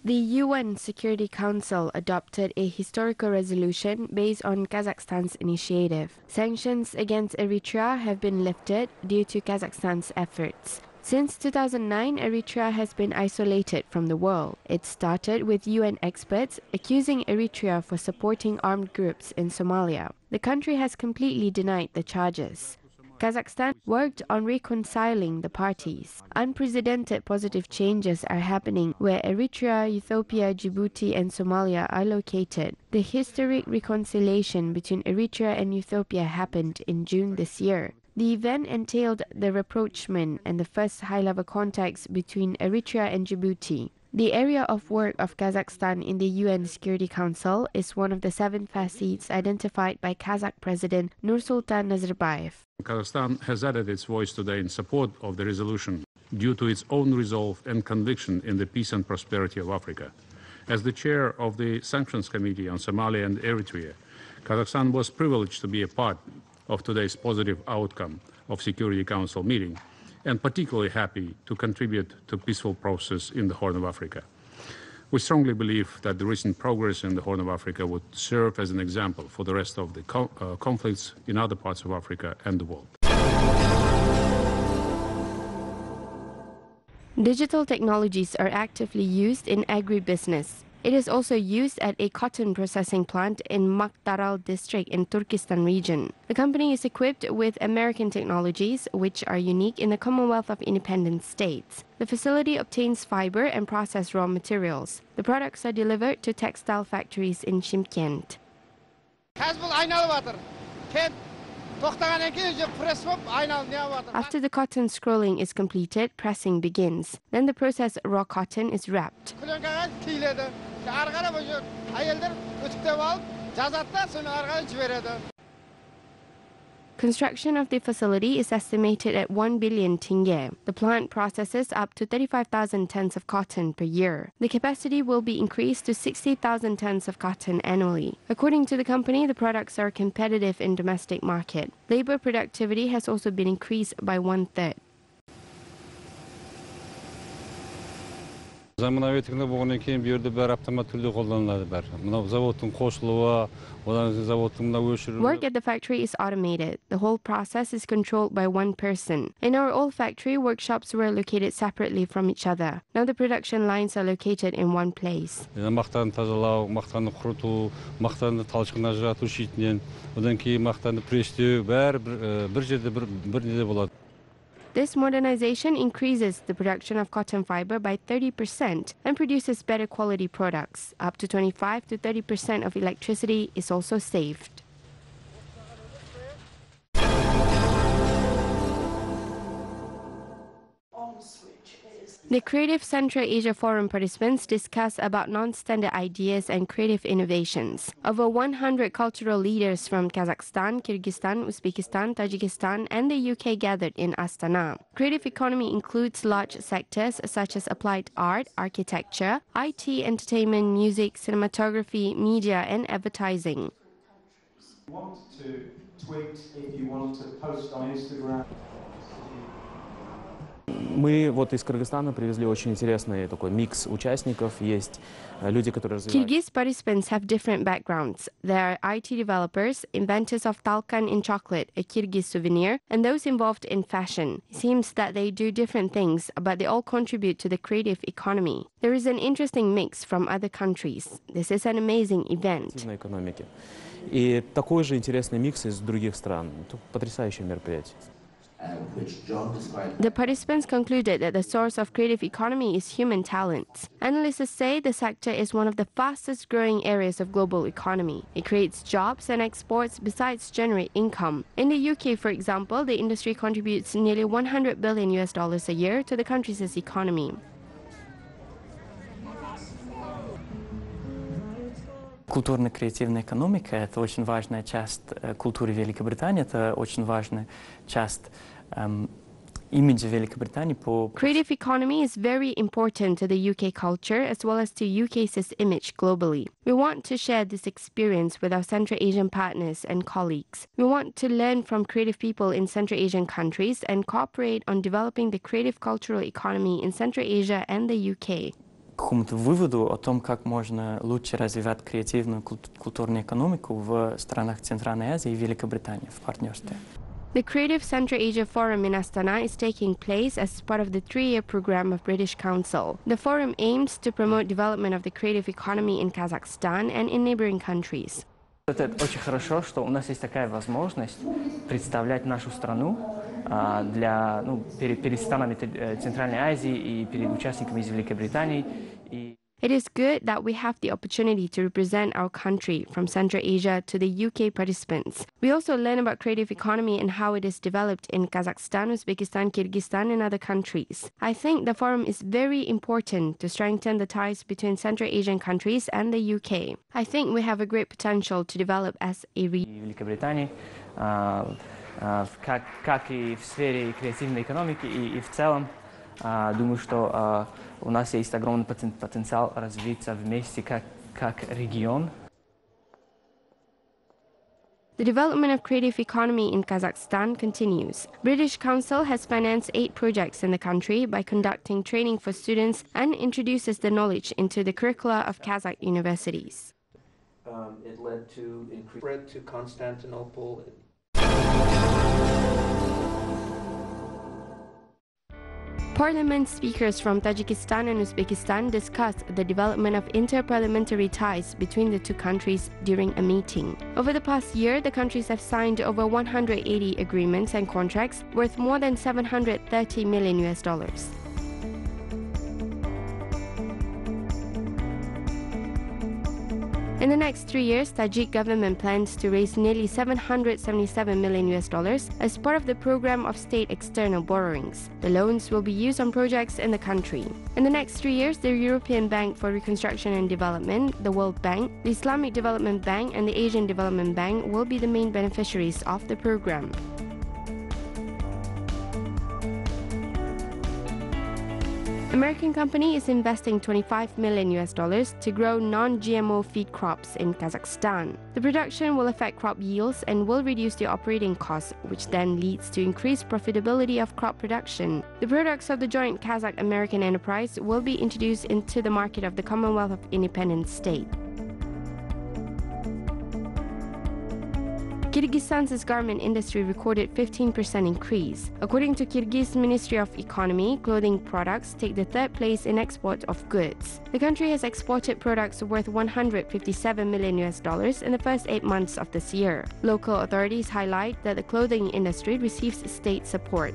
The UN Security Council adopted a historical resolution based on Kazakhstan's initiative. Sanctions against Eritrea have been lifted due to Kazakhstan's efforts. Since 2009, Eritrea has been isolated from the world. It started with UN experts accusing Eritrea for supporting armed groups in Somalia. The country has completely denied the charges. Kazakhstan worked on reconciling the parties. Unprecedented positive changes are happening where Eritrea, Ethiopia, Djibouti and Somalia are located. The historic reconciliation between Eritrea and Ethiopia happened in June this year. The event entailed the rapprochement and the first high-level contacts between Eritrea and Djibouti. The area of work of Kazakhstan in the UN Security Council is one of the 7 facets identified by Kazakh President Nursultan Nazarbayev. Kazakhstan has added its voice today in support of the resolution due to its own resolve and conviction in the peace and prosperity of Africa. As the chair of the Sanctions Committee on Somalia and Eritrea, Kazakhstan was privileged to be a part of today's positive outcome of Security Council meeting, and particularly happy to contribute to peaceful process in the Horn of Africa. We strongly believe that the recent progress in the Horn of Africa would serve as an example for the rest of the conflicts in other parts of Africa and the world. Digital technologies are actively used in agribusiness. It is also used at a cotton processing plant in Maktaral district in Turkestan region. The company is equipped with American technologies, which are unique in the Commonwealth of Independent States. The facility obtains fiber and processed raw materials. The products are delivered to textile factories in Shymkent. After the cotton scrolling is completed, pressing begins. Then the processed raw cotton is wrapped. Construction of the facility is estimated at 1 billion tenge. The plant processes up to 35,000 tons of cotton per year. The capacity will be increased to 60,000 tons of cotton annually. According to the company, the products are competitive in domestic market. Labor productivity has also been increased by 1/3. Заманауи технология болгондон кийин бу жерде баары автомат түрдө колдонулат баары. Мына заводдун кошулуу, одан кийин заводдун мына өчүрүү. Work at the factory is automated. The whole process is controlled by one person. In our old factory, workshops were located separately from each other. Now the production lines are located in one place. Мактаны тазалоо, мактаны курутуу, мактаны талчкын ажыратуу шитинен, одан кийин мактаны пресстөө баары бир жерде бир неде болот. This modernization increases the production of cotton fiber by 30% and produces better quality products. Up to 25 to 30% of electricity is also saved. The Creative Central Asia Forum participants discuss about non-standard ideas and creative innovations. Over 100 cultural leaders from Kazakhstan, Kyrgyzstan, Uzbekistan, Tajikistan and the UK gathered in Astana. Creative economy includes large sectors such as applied art, architecture, IT, entertainment, music, cinematography, media and advertising. If you want to tweet, if you want to post on Instagram. Мы вот из Кыргызстана привезли очень интересный такой микс участников. Есть люди, которые развивают. Kyrgyz participants have different backgrounds. There are IT developers, inventors of talkan in chocolate, a Kyrgyz souvenir, and those involved in fashion. It seems that they do different things, but they all contribute to the creative economy. There is an interesting mix from other countries. This is an amazing event. И такой же интересный микс из других стран. Это потрясающее мероприятие. The participants concluded that the source of creative economy is human talent. Analysts say the sector is one of the fastest growing areas of global economy. It creates jobs and exports besides generate income. In the UK, for example, the industry contributes nearly $100 billion a year to the country's economy. Культурно-креативная экономика – это очень важная часть культуры Великобритании, это очень важная часть имиджа Великобритании по... Creative economy is very important to the UK culture as well as to UK's image globally. We want to share this experience with our Central Asian partners and colleagues. We want to learn from creative people in Central Asian countries and cooperate on developing the creative cultural economy in Central Asia and the UK. какому-то выводу о том, как можно лучше развивать креативную культурную экономику в странах Центральной Азии и Великобритании в партнерстве. The Creative Central Asia Forum in Astana is taking place as part of the 3-year program of British Council. The forum aims to promote development of the creative economy in Kazakhstan and in neighboring countries. Это очень хорошо, что у нас есть такая возможность представлять нашу страну перед странами Центральной Азии и перед участниками из Великобритании. It is good that we have the opportunity to represent our country from Central Asia to the UK participants. We also learn about creative economy and how it is developed in Kazakhstan, Uzbekistan, Kyrgyzstan and other countries. I think the forum is very important to strengthen the ties between Central Asian countries and the UK. I think we have a great potential to develop as a region. Великобритании, как и в сфере креативной экономики и в целом, думаю, что у нас есть огромный потенциал развиться вместе как регион. The development of creative economy in Kazakhstan continues. British Council has financed 8 projects in the country by conducting training for students and introduces the knowledge into the curricula of Kazakh universities. It led to increased spread to Constantinople. Parliament speakers from Tajikistan and Uzbekistan discussed the development of inter-parliamentary ties between the two countries during a meeting. Over the past year, the countries have signed over 180 agreements and contracts worth more than $730 million. In the next 3 years, Tajik government plans to raise nearly $777 million as part of the program of state external borrowings. The loans will be used on projects in the country. In the next 3 years, the European Bank for Reconstruction and Development, the World Bank, the Islamic Development Bank, and the Asian Development Bank will be the main beneficiaries of the program. American company is investing $25 million to grow non-GMO feed crops in Kazakhstan. The production will affect crop yields and will reduce the operating costs, which then leads to increased profitability of crop production. The products of the joint Kazakh-American enterprise will be introduced into the market of the Commonwealth of Independent State. Kyrgyzstan's garment industry recorded 15% increase. According to Kyrgyz Ministry of Economy, clothing products take the 3rd place in export of goods. The country has exported products worth $157 million in the first 8 months of this year. Local authorities highlight that the clothing industry receives state support.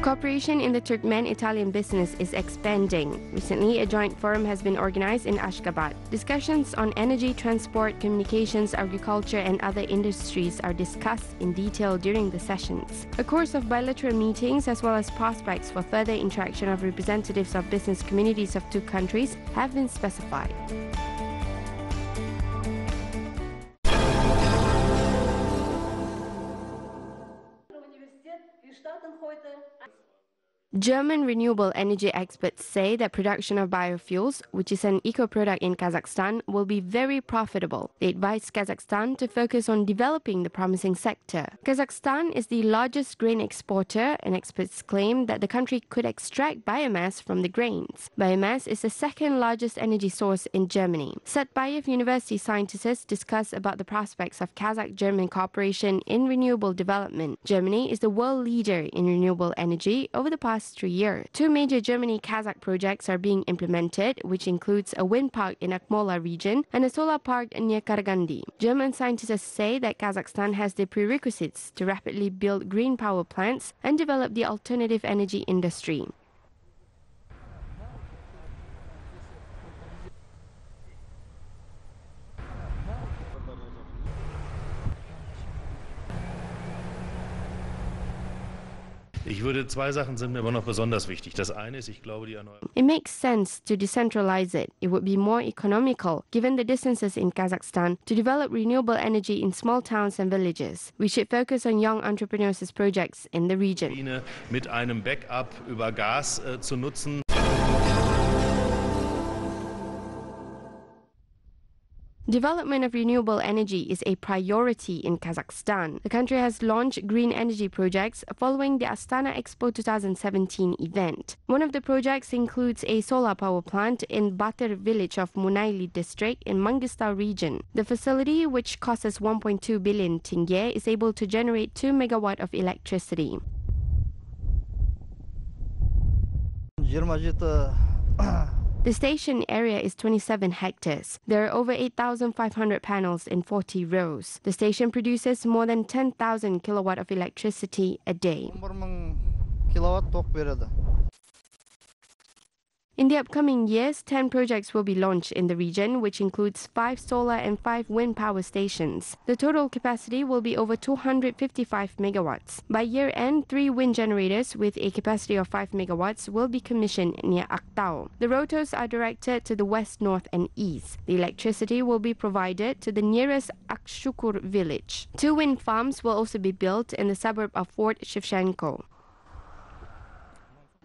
Cooperation in the Turkmen-Italian business is expanding. Recently, a joint forum has been organized in Ashgabat. Discussions on energy, transport, communications, agriculture, and other industries are discussed in detail during the sessions. A course of bilateral meetings, as well as prospects for further interaction of representatives of business communities of two countries, have been specified. German renewable energy experts say that production of biofuels, which is an eco-product in Kazakhstan, will be very profitable. They advise Kazakhstan to focus on developing the promising sector. Kazakhstan is the largest grain exporter, and experts claim that the country could extract biomass from the grains. Biomass is the 2nd largest energy source in Germany. Satbayev University scientists discuss about the prospects of Kazakh-German cooperation in renewable development. Germany is the world leader in renewable energy over the past 3 years. 2 major Germany-Kazakh projects are being implemented, which includes a wind park in Akmola region and a solar park near Karagandi. German scientists say that Kazakhstan has the prerequisites to rapidly build green power plants and develop the alternative energy industry. Zwei Sachen sind mir aber noch besonders wichtig. Das eine ist, ich glaube, die Erneuerbaren. It makes sense to decentralize it. It would be more economical, given the distances in Kazakhstan, to develop renewable energy in small towns and villages. We should focus on young entrepreneurs' projects in the region. Mit einem Backup über Gas zu nutzen. Development of renewable energy is a priority in Kazakhstan. The country has launched green energy projects following the Astana Expo 2017 event. One of the projects includes a solar power plant in Batır village of Munayli district in Mangistau region. The facility, which costs 1.2 billion tenge, is able to generate 2 megawatt of electricity. The station area is 27 hectares. There are over 8,500 panels in 40 rows. The station produces more than 10,000 kilowatt of electricity a day. In the upcoming years, 10 projects will be launched in the region, which includes 5 solar and 5 wind power stations. The total capacity will be over 255 megawatts. By year end, 3 wind generators with a capacity of 5 megawatts will be commissioned near Aktau. The rotors are directed to the west, north and east. The electricity will be provided to the nearest Akshukur village. 2 wind farms will also be built in the suburb of Fort Shevchenko.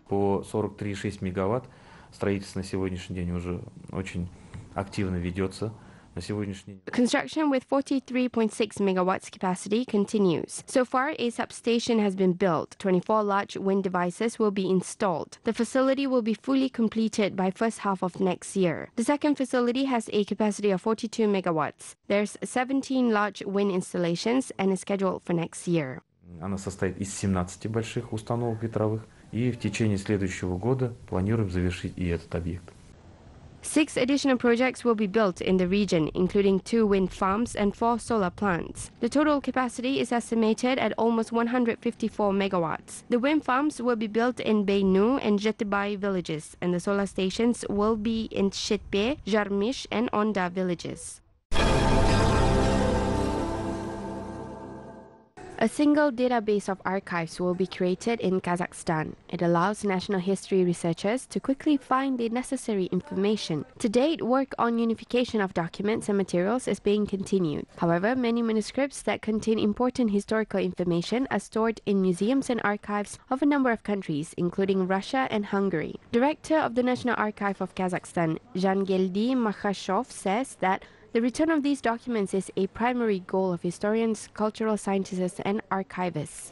По 43,6 мегаватт. Строительство на сегодняшний день уже очень активно ведется. На сегодняшний день. Construction with 43.6 megawatts capacity continues. So far, a substation has been built. 24 large wind devices will be installed. The facility will be fully completed by first half of next year. The second facility has a capacity of 42 megawatts. There's 17 large wind installations and is scheduled for next year. Она состоит из 17 больших установок ветровых. И в течение следующего года планируем завершить и этот объект. 6 additional projects will be built in the region, including 2 wind farms and 4 solar plants. The total capacity is estimated at almost 154 megawatts. The wind farms will be built in Beynu and Jetibay villages, and the solar stations will be in Shitbe, Jarmish, and Onda villages. A single database of archives will be created in Kazakhstan. It allows national history researchers to quickly find the necessary information. To date, work on unification of documents and materials is being continued. However, many manuscripts that contain important historical information are stored in museums and archives of a number of countries, including Russia and Hungary. Director of the National Archive of Kazakhstan, Jangeldi Makhashov, says that the return of these documents is a primary goal of historians, cultural scientists, and archivists.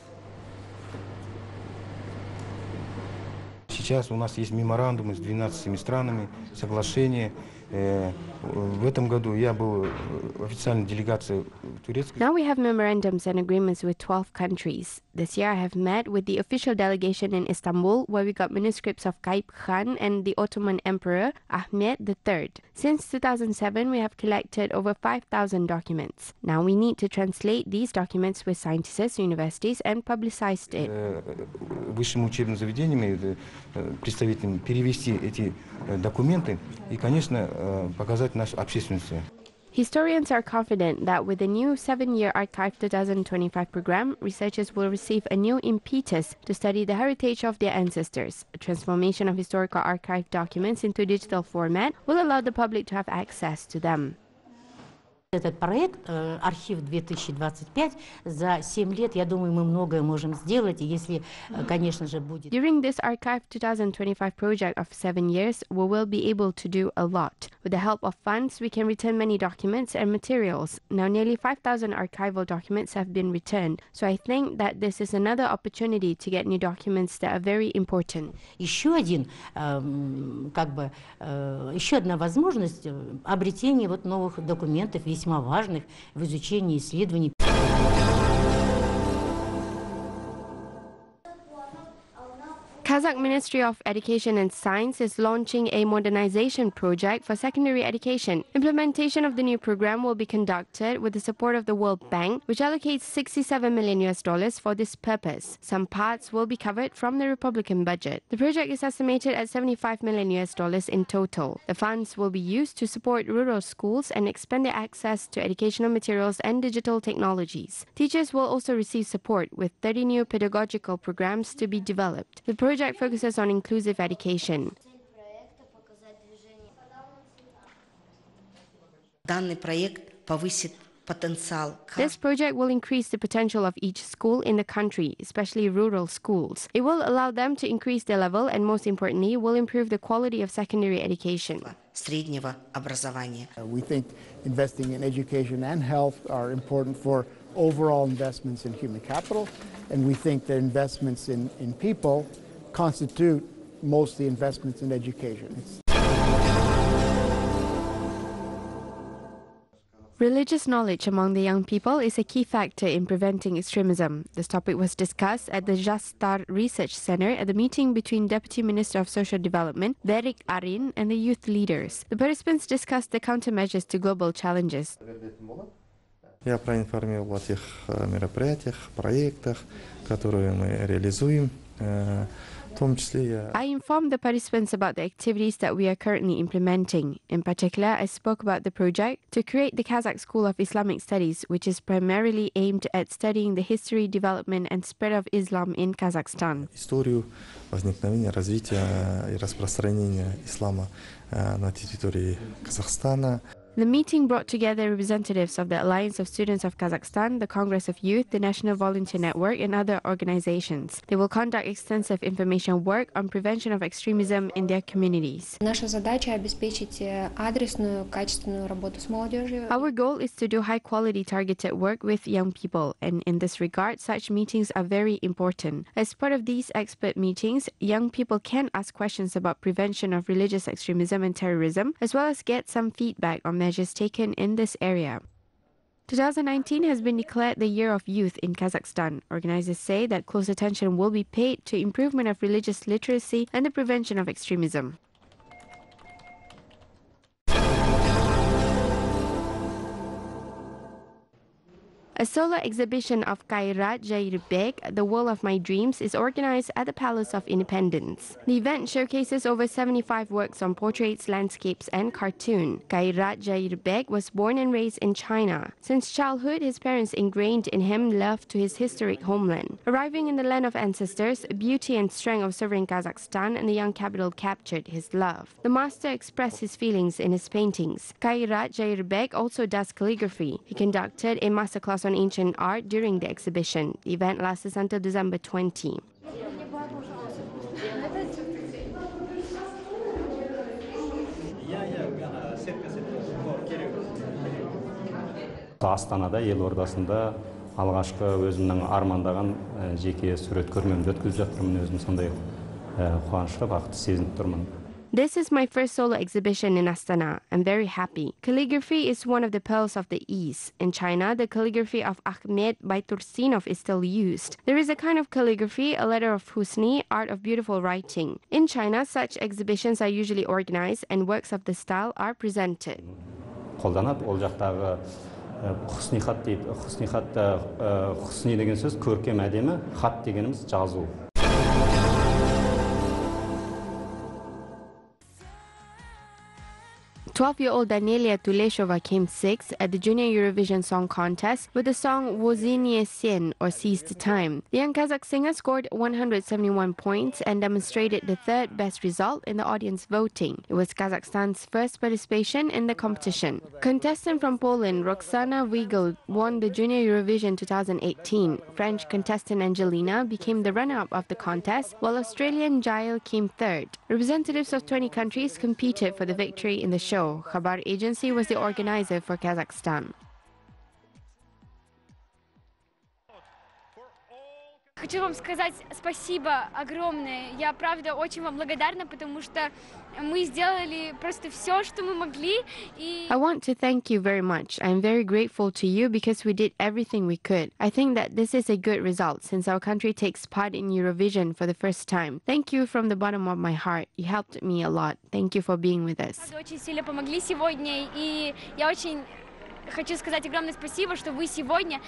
Сейчас у нас есть меморандумы с 12 странами, соглашения. В этом году я был в официальной делегации турецкой. Now we have memorandums and agreements with 12 countries. This year I have met with the official delegation in Istanbul, where we got manuscripts of Kayıp Khan and the Ottoman Emperor Ahmed III. Since 2007, we have collected over 5,000 documents. Now we need to translate these documents with scientists, universities, and publicize it. Высшим учебным заведениям, представителям перевести эти документы и, конечно, показать нашей общественности. Historians are confident that with the new 7-year Archive 2025 program, researchers will receive a new impetus to study the heritage of their ancestors. A transformation of historical archive documents into digital format will allow the public to have access to them. Этот проект «Архив 2025» за 7 лет, я думаю, мы многое можем сделать, и если, конечно же, будет... During this Archive 2025 project of 7 years, we will be able to do a lot. With the help of funds, we can return many documents and materials. Now, nearly 5,000 archival documents have been returned, so I think that this is another opportunity to get new documents that are very important. Еще одна возможность обретения новых документов, весьма важных в изучении исследований. Kazakh Ministry of Education and Science is launching a modernization project for secondary education. Implementation of the new program will be conducted with the support of the World Bank, which allocates $67 million for this purpose. Some parts will be covered from the Republican budget. The project is estimated at $75 million in total. The funds will be used to support rural schools and expand their access to educational materials and digital technologies. Teachers will also receive support with 30 new pedagogical programs to be developed. The project focuses on inclusive education. Данный проект повысит This project will increase the potential of each school in the country, especially rural schools. It will allow them to increase their level and, most importantly, will improve the quality of secondary education. We think investing in education and health are important for overall investments in human capital, and we think that investments in people constitute mostly investments in education. Religious knowledge among the young people is a key factor in preventing extremism. This topic was discussed at the Jastar Research Center at the meeting between Deputy Minister of Social Development, Berik Arin, and the youth leaders. The participants discussed the countermeasures to global challenges. Я проинформировал о тех мероприятиях, проектах, которые мы реализуем. I informed the participants about the activities that we are currently implementing. In particular, I spoke about the project to create the Kazakh School of Islamic Studies, which is primarily aimed at studying the history, development and spread of Islam in Kazakhstan. Историю возникновения, развития и распространения ислама на территории Казахстана. The meeting brought together representatives of the Alliance of Students of Kazakhstan, the Congress of Youth, the National Volunteer Network, and other organizations. They will conduct extensive information work on prevention of extremism in their communities. Наша задача обеспечить адресную, качественную работу с молодежью. Our goal is to do high-quality targeted work with young people, and in this regard, such meetings are very important. As part of these expert meetings, young people can ask questions about prevention of religious extremism and terrorism, as well as get some feedback on measures taken in this area. 2019 has been declared the Year of Youth in Kazakhstan. Organizers say that close attention will be paid to improvement of religious literacy and the prevention of extremism. A solar exhibition of Kairat Jibek, The World of My Dreams, is organized at the Palace of Independence. The event showcases over 75 works on portraits, landscapes, and cartoon. Kairat Jibek was born and raised in China. Since childhood, his parents ingrained in him love to his historic homeland. Arriving in the land of ancestors, beauty and strength of sovereign Kazakhstan and the young capital captured his love. The master expressed his feelings in his paintings. Kairat Jibek also does calligraphy. He conducted a masterclass on ancient art during the exhibition. The event lasts until December 20. Астанада, елордасында алғашқы өзімнің армандаған жеке сурет көрмемді өткізіп жатырмын. Өзім сондай қуанышты, бақытты сезініп тұрмын. This is my first solo exhibition in Astana. I'm very happy. Calligraphy is one of the pearls of the East. In China, the calligraphy of Ahmed Baitursinov is still used. There is a kind of calligraphy, a letter of Husni, art of beautiful writing. In China, such exhibitions are usually organized and works of the style are presented. Қолданады, ол жақтағы хусни хат дейді. Хусни хатта хусни деген сөз көркем әдемі, хат дегеніміз жазу. 12-year-old Danielia Tuleshova came sixth at the Junior Eurovision Song Contest with the song Wozinie Sien, or Seize the Time. The young Kazakh singer scored 171 points and demonstrated the third best result in the audience voting. It was Kazakhstan's first participation in the competition. Contestant from Poland, Roxana Wiegel, won the Junior Eurovision 2018. French contestant Angelina became the runner-up of the contest, while Australian Jael came third. Representatives of 20 countries competed for the victory in the show. Khabar Agency was the organizer for Kazakhstan. Хочу вам сказать спасибо огромное. Я, правда, очень вам благодарна, потому что мы сделали просто все, что мы могли. I want to thank you very much. I'm very grateful to you because we did everything we could. I think that this is a good result since our country takes part in Eurovision for the first time. Thank you from the bottom of my heart. You helped me a lot. Thank you for being with us. Вы очень сильно помогли сегодня, и я очень хочу сказать огромное спасибо, что вы сегодня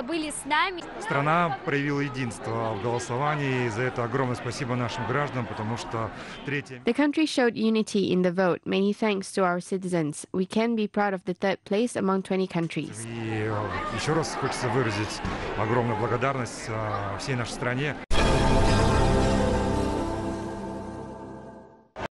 были с нами. Страна проявила единство в голосовании, и за это огромное спасибо нашим гражданам, потому что третье... The country showed unity in the vote. Many thanks to our citizens. We can be proud of the third place among 20 countries. И еще раз хочется выразить огромную благодарность всей нашей стране.